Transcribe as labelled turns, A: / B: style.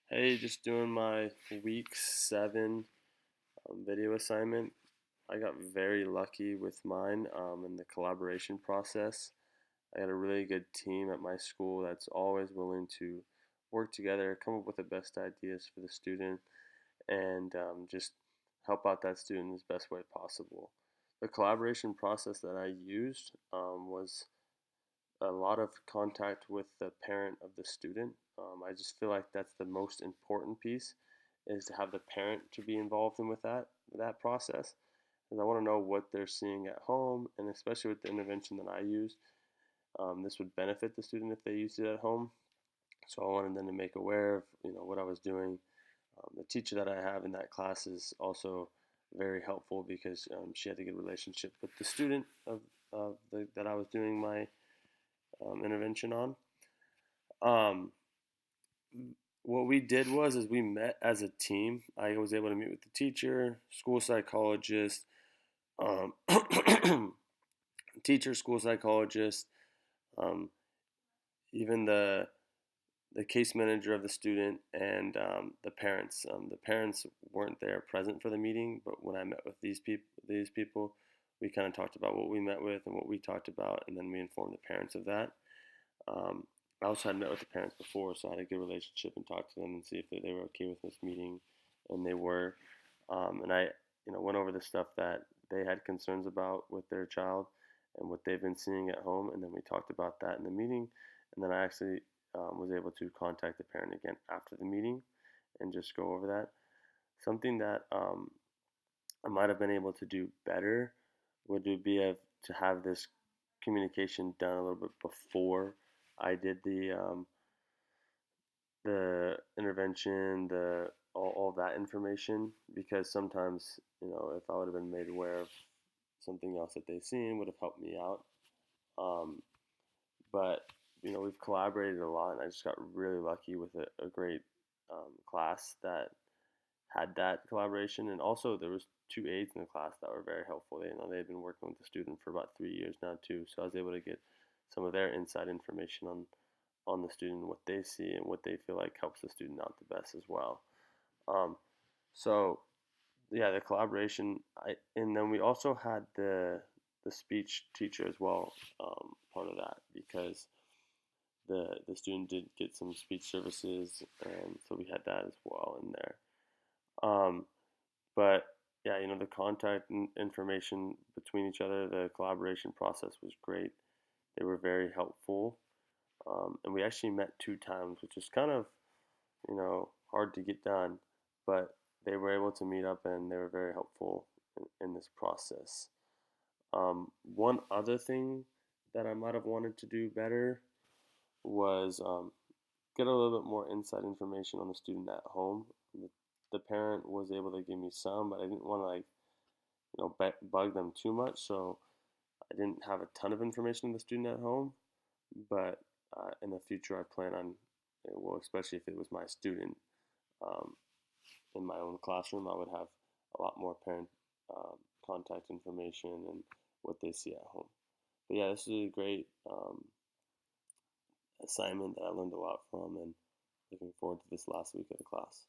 A: Hey, just doing my week 7 video assignment. I got very lucky with mine in the collaboration process. I got a really good team at my school that's always willing to work together, come up with the best ideas for the student, and just help out that student in the best way possible. The collaboration process that I used was a lot of contact with the parent of the student. I just feel like that's the most important piece is to have the parent to be involved in with that process. Because I want to know what they're seeing at home, and especially with the intervention that I used, this would benefit the student if they used it at home. So I wanted them to make aware of what I was doing. The teacher that I have in that class is also very helpful because she had a good relationship with the student that I was doing my intervention on. Um, what we did was is we met as a team. I was able to meet with the teacher, school psychologist, um, teacher, school psychologist, um, even the case manager of the student, and the parents. The parents weren't there present for the meeting, but when I met with these people, we kind of talked about what we met with and what we talked about, and then we informed the parents of that. Um, I also had met with the parents before, so I had a good relationship and talked to them and see if they were okay with this meeting, and they were. And I, went over the stuff that they had concerns about with their child and what they've been seeing at home, and then we talked about that in the meeting, and then I actually was able to contact the parent again after the meeting and just go over that. Something that I might have been able to do better would be to have this communication done a little bit before I did the intervention, the all that information, because sometimes if I would have been made aware of something else that they've seen would have helped me out. Um, but we've collaborated a lot, and I just got really lucky with a great class that had that collaboration, and also there was two aides in the class that were very helpful. They've been working with the student for about 3 years now too, so I was able to get some of their inside information on the student, what they see, and what they feel like helps the student out the best as well. Um, so yeah, the collaboration. And then we also had the speech teacher as well, part of that because the student did get some speech services, and so we had that as well in there. Um, but yeah, the contact information between each other, the collaboration process was great. They were very helpful, and we actually met 2 times, which is kind of hard to get done, but they were able to meet up and they were very helpful in this process. One other thing that I might have wanted to do better was get a little bit more inside information on the student at home. The parent was able to give me some, but I didn't want to bug them too much, so I didn't have a ton of information on the student at home. But in the future, I plan on, well, especially if it was my student, um, in my own classroom, I would have a lot more parent contact information and what they see at home. But yeah, this is a great assignment that I learned a lot from, and looking forward to this last week of the class.